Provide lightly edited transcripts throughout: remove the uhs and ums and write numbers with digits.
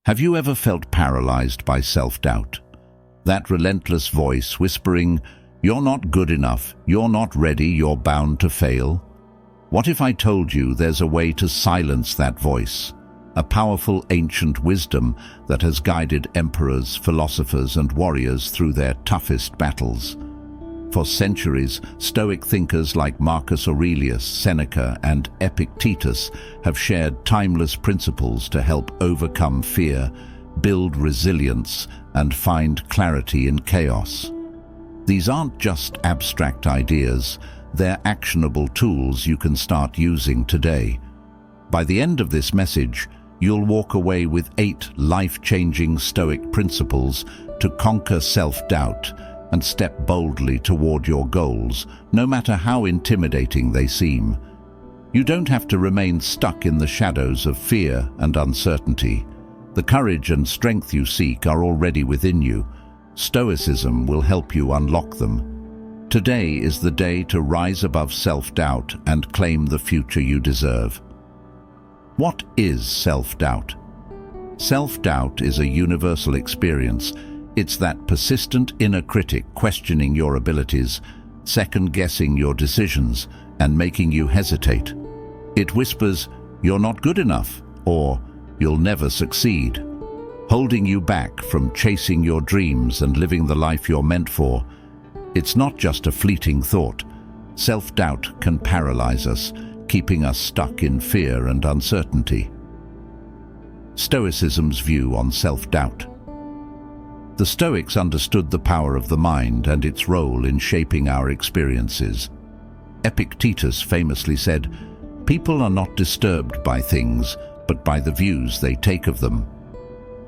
Have you ever felt paralyzed by self-doubt? That relentless voice whispering, "You're not good enough, you're not ready, you're bound to fail"? What if I told you there's a way to silence that voice? A powerful ancient wisdom that has guided emperors, philosophers, and warriors through their toughest battles. For centuries, Stoic thinkers like Marcus Aurelius, Seneca, and Epictetus have shared timeless principles to help overcome fear, build resilience, and find clarity in chaos. These aren't just abstract ideas, they're actionable tools you can start using today. By the end of this message, you'll walk away with 8 life-changing Stoic principles to conquer self-doubt and step boldly toward your goals, no matter how intimidating they seem. You don't have to remain stuck in the shadows of fear and uncertainty. The courage and strength you seek are already within you. Stoicism will help you unlock them. Today is the day to rise above self-doubt and claim the future you deserve. What is self-doubt? Self-doubt is a universal experience. It's that persistent inner critic questioning your abilities, second-guessing your decisions, and making you hesitate. It whispers, "You're not good enough," or "You'll never succeed," holding you back from chasing your dreams and living the life you're meant for. It's not just a fleeting thought. Self-doubt can paralyze us, keeping us stuck in fear and uncertainty. Stoicism's view on self-doubt. The Stoics understood the power of the mind and its role in shaping our experiences. Epictetus famously said, "People are not disturbed by things, but by the views they take of them."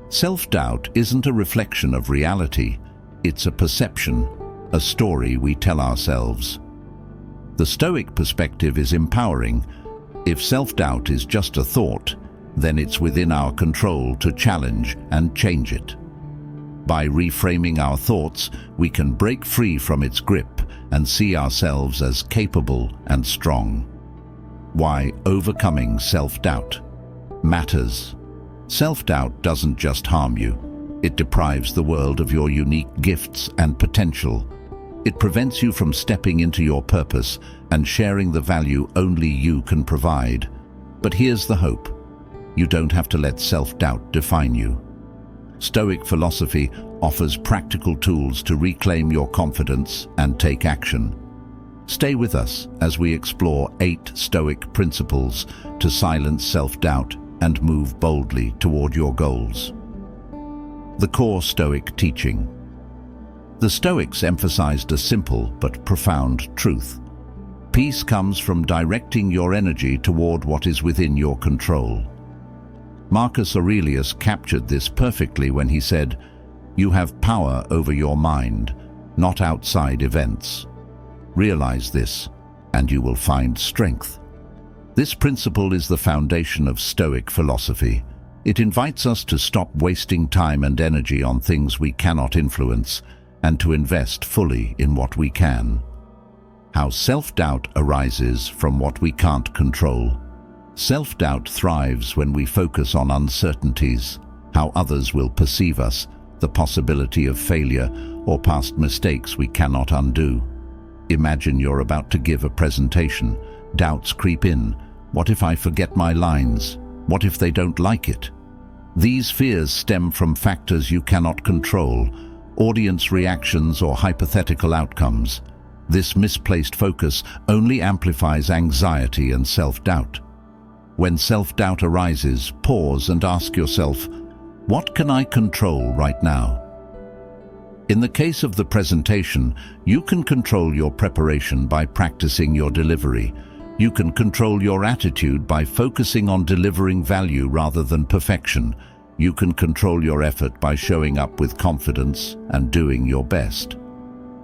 Self-doubt isn't a reflection of reality, it's a perception, a story we tell ourselves. The Stoic perspective is empowering. If self-doubt is just a thought, then it's within our control to challenge and change it. By reframing our thoughts, we can break free from its grip and see ourselves as capable and strong. Why overcoming self-doubt matters. Self-doubt doesn't just harm you. It deprives the world of your unique gifts and potential. It prevents you from stepping into your purpose and sharing the value only you can provide. But here's the hope. You don't have to let self-doubt define you. Stoic philosophy offers practical tools to reclaim your confidence and take action. Stay with us as we explore 8 Stoic principles to silence self-doubt and move boldly toward your goals. The core Stoic teaching. The Stoics emphasized a simple but profound truth. Peace comes from directing your energy toward what is within your control. Marcus Aurelius captured this perfectly when he said, "You have power over your mind, not outside events. Realize this, and you will find strength." This principle is the foundation of Stoic philosophy. It invites us to stop wasting time and energy on things we cannot influence, and to invest fully in what we can. How self-doubt arises from what we can't control. Self-doubt thrives when we focus on uncertainties, how others will perceive us, the possibility of failure, or past mistakes we cannot undo. Imagine you're about to give a presentation. Doubts creep in. What if I forget my lines? What if they don't like it? These fears stem from factors you cannot control, audience reactions or hypothetical outcomes. This misplaced focus only amplifies anxiety and self-doubt. When self-doubt arises, pause and ask yourself, what can I control right now? In the case of the presentation, you can control your preparation by practicing your delivery. You can control your attitude by focusing on delivering value rather than perfection. You can control your effort by showing up with confidence and doing your best.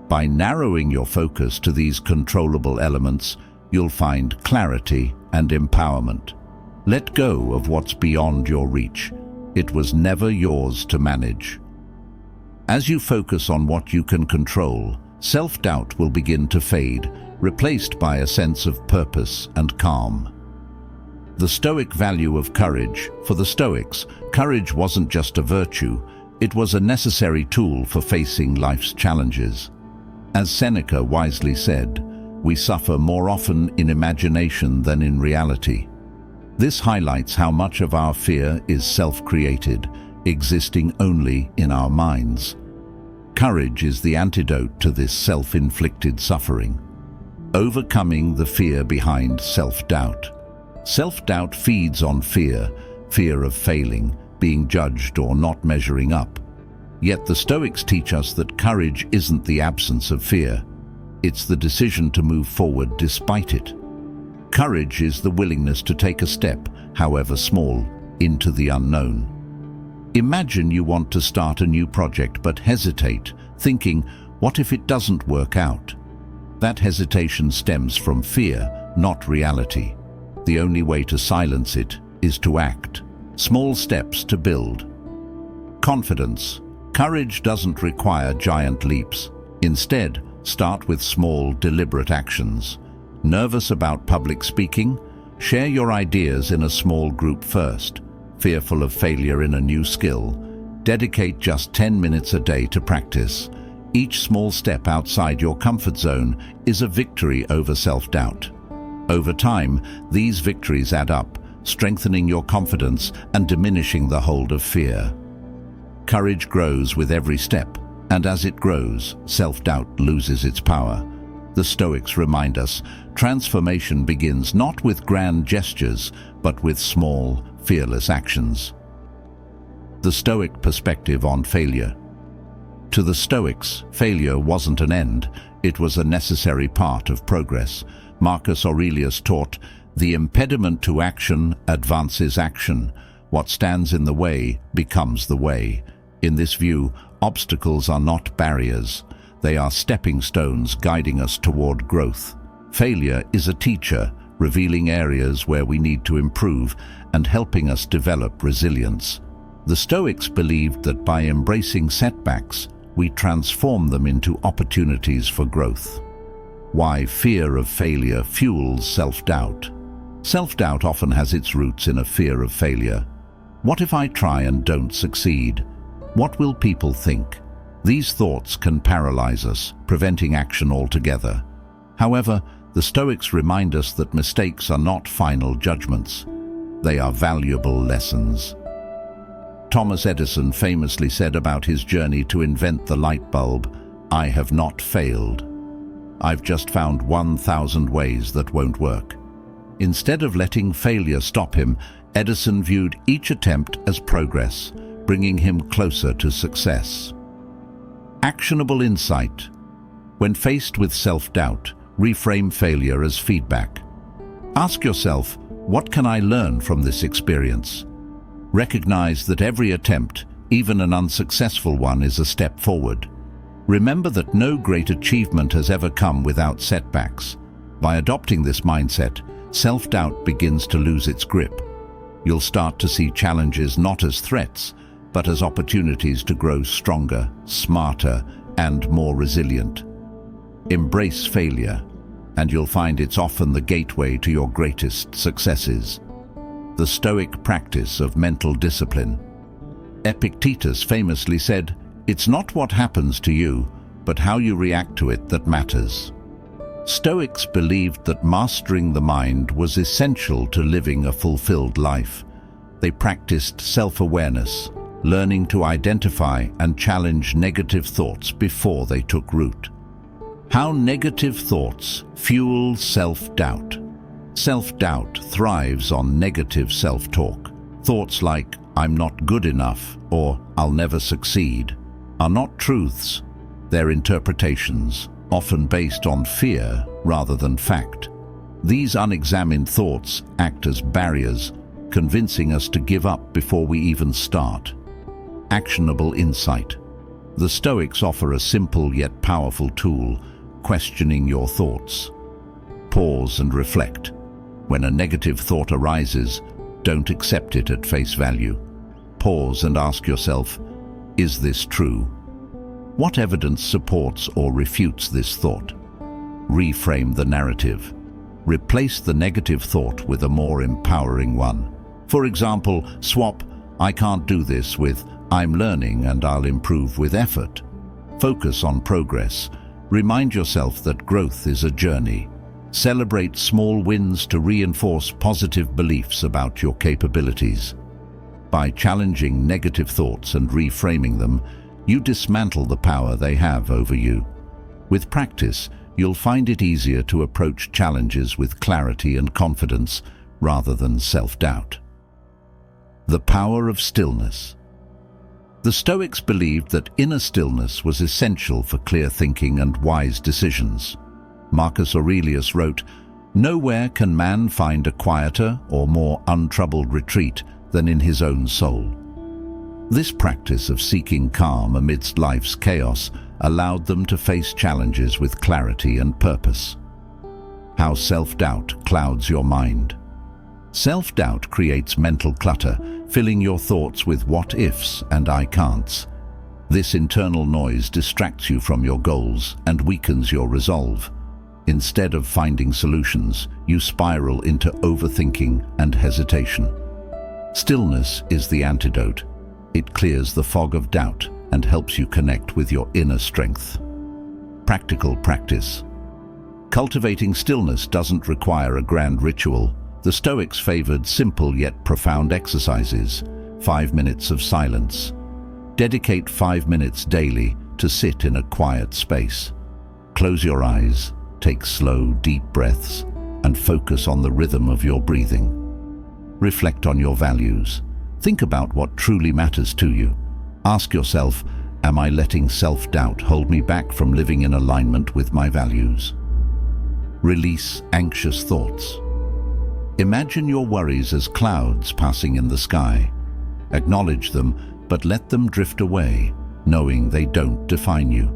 By narrowing your focus to these controllable elements, you'll find clarity and empowerment. Let go of what's beyond your reach. It was never yours to manage. As you focus on what you can control, self-doubt will begin to fade, replaced by a sense of purpose and calm. The Stoic value of courage. For the Stoics, courage wasn't just a virtue, it was a necessary tool for facing life's challenges. As Seneca wisely said, we suffer more often in imagination than in reality. This highlights how much of our fear is self-created, existing only in our minds. Courage is the antidote to this self-inflicted suffering. Overcoming the fear behind self-doubt. Self-doubt feeds on fear, fear of failing, being judged or not measuring up. Yet the Stoics teach us that courage isn't the absence of fear. It's the decision to move forward despite it. Courage is the willingness to take a step, however small, into the unknown. Imagine you want to start a new project but hesitate, thinking, what if it doesn't work out? That hesitation stems from fear, not reality. The only way to silence it is to act. Small steps to build. Confidence. Courage doesn't require giant leaps. Instead, start with small, deliberate actions. Nervous about public speaking? Share your ideas in a small group first. Fearful of failure in a new skill? Dedicate just 10 minutes a day to practice. Each small step outside your comfort zone is a victory over self-doubt. Over time, these victories add up, strengthening your confidence and diminishing the hold of fear. Courage grows with every step, and as it grows, self-doubt loses its power. The Stoics remind us, transformation begins not with grand gestures, but with small, fearless actions. The Stoic perspective on failure. To the Stoics, failure wasn't an end, it was a necessary part of progress. Marcus Aurelius taught, "The impediment to action advances action. What stands in the way becomes the way." In this view, obstacles are not barriers. They are stepping stones guiding us toward growth. Failure is a teacher, revealing areas where we need to improve and helping us develop resilience. The Stoics believed that by embracing setbacks, we transform them into opportunities for growth. Why fear of failure fuels self-doubt. Self-doubt often has its roots in a fear of failure. What if I try and don't succeed? What will people think? These thoughts can paralyze us, preventing action altogether. However, the Stoics remind us that mistakes are not final judgments. They are valuable lessons. Thomas Edison famously said about his journey to invent the light bulb, "I have not failed. I've just found 1,000 ways that won't work." Instead of letting failure stop him, Edison viewed each attempt as progress, bringing him closer to success. Actionable insight. When faced with self-doubt, reframe failure as feedback. Ask yourself, what can I learn from this experience? Recognize that every attempt, even an unsuccessful one, is a step forward. Remember that no great achievement has ever come without setbacks. By adopting this mindset, self-doubt begins to lose its grip. You'll start to see challenges not as threats, but as opportunities to grow stronger, smarter, and more resilient. Embrace failure, and you'll find it's often the gateway to your greatest successes. The Stoic practice of mental discipline. Epictetus famously said, "It's not what happens to you, but how you react to it that matters." Stoics believed that mastering the mind was essential to living a fulfilled life. They practiced self-awareness, learning to identify and challenge negative thoughts before they took root. How negative thoughts fuel self-doubt. Self-doubt thrives on negative self-talk. Thoughts like, "I'm not good enough," or "I'll never succeed," are not truths. They're interpretations, often based on fear rather than fact. These unexamined thoughts act as barriers, convincing us to give up before we even start. Actionable insight. The Stoics offer a simple yet powerful tool, questioning your thoughts. Pause and reflect. When a negative thought arises, don't accept it at face value. Pause and ask yourself, is this true? What evidence supports or refutes this thought? Reframe the narrative. Replace the negative thought with a more empowering one. For example, swap "I can't do this" with "I'm learning and I'll improve with effort." Focus on progress. Remind yourself that growth is a journey. Celebrate small wins to reinforce positive beliefs about your capabilities. By challenging negative thoughts and reframing them, you dismantle the power they have over you. With practice, you'll find it easier to approach challenges with clarity and confidence rather than self-doubt. The power of stillness. The Stoics believed that inner stillness was essential for clear thinking and wise decisions. Marcus Aurelius wrote, "Nowhere can man find a quieter or more untroubled retreat than in his own soul." This practice of seeking calm amidst life's chaos allowed them to face challenges with clarity and purpose. How self-doubt clouds your mind. Self-doubt creates mental clutter, filling your thoughts with what-ifs and "I can'ts." This internal noise distracts you from your goals and weakens your resolve. Instead of finding solutions, you spiral into overthinking and hesitation. Stillness is the antidote. It clears the fog of doubt and helps you connect with your inner strength. Practical practice. Cultivating stillness doesn't require a grand ritual. The Stoics favored simple yet profound exercises. 5 minutes of silence. Dedicate 5 minutes daily to sit in a quiet space. Close your eyes, take slow, deep breaths, and focus on the rhythm of your breathing. Reflect on your values. Think about what truly matters to you. Ask yourself, am I letting self-doubt hold me back from living in alignment with my values? Release anxious thoughts. Imagine your worries as clouds passing in the sky. Acknowledge them, but let them drift away, knowing they don't define you.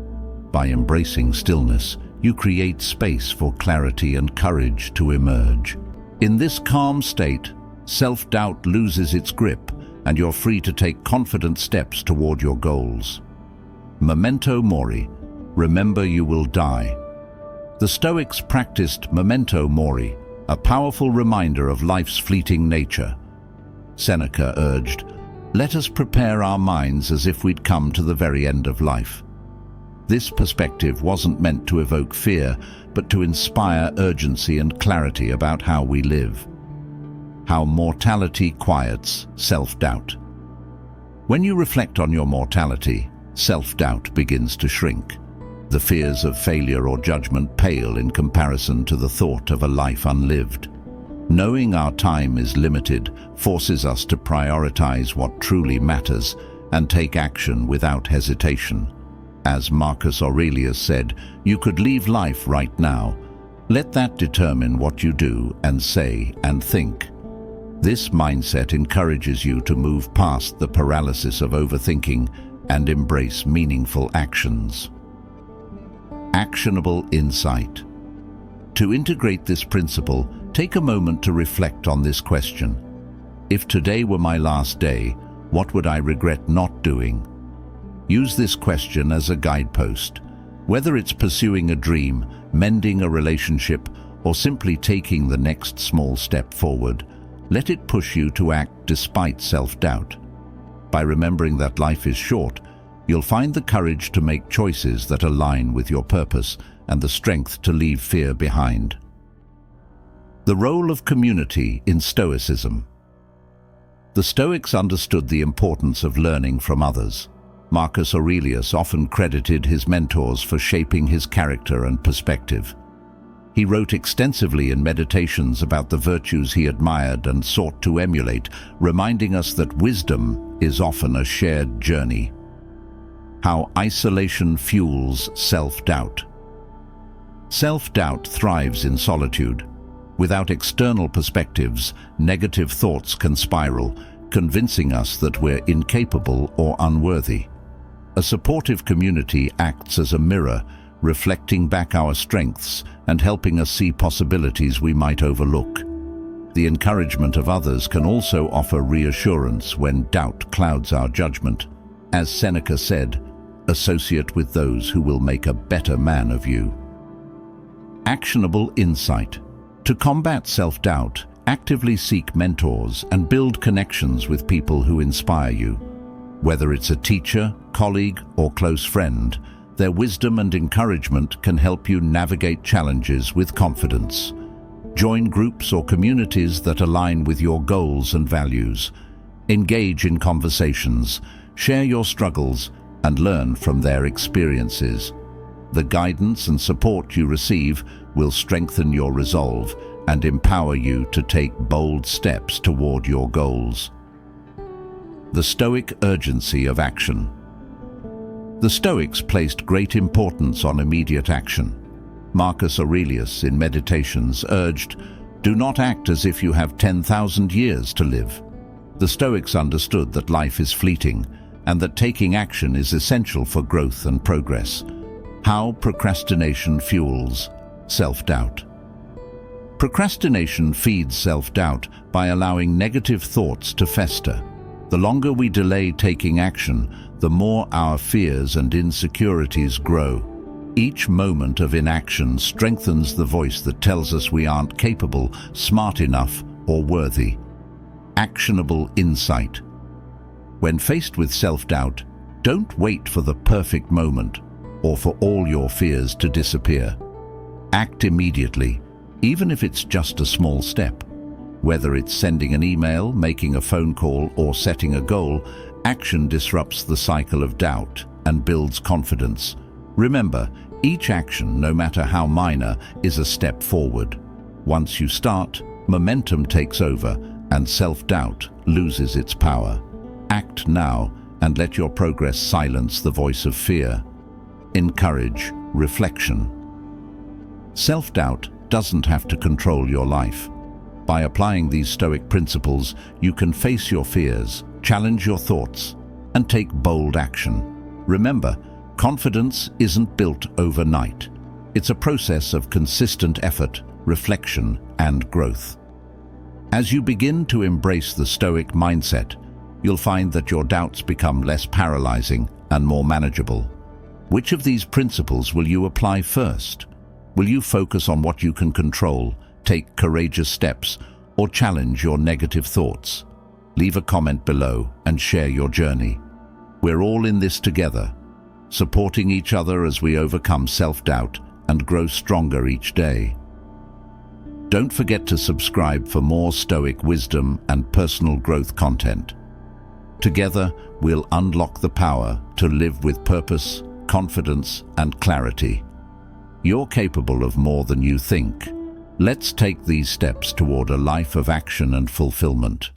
By embracing stillness, you create space for clarity and courage to emerge. In this calm state, self-doubt loses its grip, and you're free to take confident steps toward your goals. Memento mori, remember you will die. The Stoics practiced memento mori, a powerful reminder of life's fleeting nature. Seneca urged, "Let us prepare our minds as if we'd come to the very end of life." This perspective wasn't meant to evoke fear, but to inspire urgency and clarity about how we live. How mortality quiets self-doubt. When you reflect on your mortality, self-doubt begins to shrink. The fears of failure or judgment pale in comparison to the thought of a life unlived. Knowing our time is limited forces us to prioritize what truly matters and take action without hesitation. As Marcus Aurelius said, "You could leave life right now. Let that determine what you do and say and think." This mindset encourages you to move past the paralysis of overthinking and embrace meaningful actions. Actionable insight. To integrate this principle, take a moment to reflect on this question. If today were my last day, what would I regret not doing? Use this question as a guidepost. Whether it's pursuing a dream, mending a relationship, or simply taking the next small step forward, let it push you to act despite self-doubt. By remembering that life is short, you'll find the courage to make choices that align with your purpose and the strength to leave fear behind. The role of community in Stoicism. The Stoics understood the importance of learning from others. Marcus Aurelius often credited his mentors for shaping his character and perspective. He wrote extensively in Meditations about the virtues he admired and sought to emulate, reminding us that wisdom is often a shared journey. How isolation fuels self-doubt. Self-doubt thrives in solitude. Without external perspectives, negative thoughts can spiral, convincing us that we're incapable or unworthy. A supportive community acts as a mirror, reflecting back our strengths and helping us see possibilities we might overlook. The encouragement of others can also offer reassurance when doubt clouds our judgment. As Seneca said, "Associate with those who will make a better man of you." Actionable insight. To combat self-doubt, actively seek mentors and build connections with people who inspire you. Whether it's a teacher, colleague, or close friend, their wisdom and encouragement can help you navigate challenges with confidence. Join groups or communities that align with your goals and values. Engage in conversations, share your struggles, and learn from their experiences. The guidance and support you receive will strengthen your resolve and empower you to take bold steps toward your goals. The Stoic urgency of action. The Stoics placed great importance on immediate action. Marcus Aurelius in Meditations urged, "Do not act as if you have 10,000 years to live." The Stoics understood that life is fleeting and that taking action is essential for growth and progress. How procrastination fuels self-doubt. Procrastination feeds self-doubt by allowing negative thoughts to fester. The longer we delay taking action, the more our fears and insecurities grow. Each moment of inaction strengthens the voice that tells us we aren't capable, smart enough, or worthy. Actionable insight. When faced with self-doubt, don't wait for the perfect moment or for all your fears to disappear. Act immediately, even if it's just a small step. Whether it's sending an email, making a phone call, or setting a goal, action disrupts the cycle of doubt and builds confidence. Remember, each action, no matter how minor, is a step forward. Once you start, momentum takes over and self-doubt loses its power. Act now and let your progress silence the voice of fear. Encourage reflection. Self-doubt doesn't have to control your life. By applying these Stoic principles, you can face your fears, challenge your thoughts, and take bold action. Remember, confidence isn't built overnight. It's a process of consistent effort, reflection, and growth. As you begin to embrace the Stoic mindset, you'll find that your doubts become less paralyzing and more manageable. Which of these principles will you apply first? Will you focus on what you can control, take courageous steps, or challenge your negative thoughts? Leave a comment below and share your journey. We're all in this together, supporting each other as we overcome self-doubt and grow stronger each day. Don't forget to subscribe for more Stoic wisdom and personal growth content. Together, we'll unlock the power to live with purpose, confidence, and clarity. You're capable of more than you think. Let's take these steps toward a life of action and fulfillment.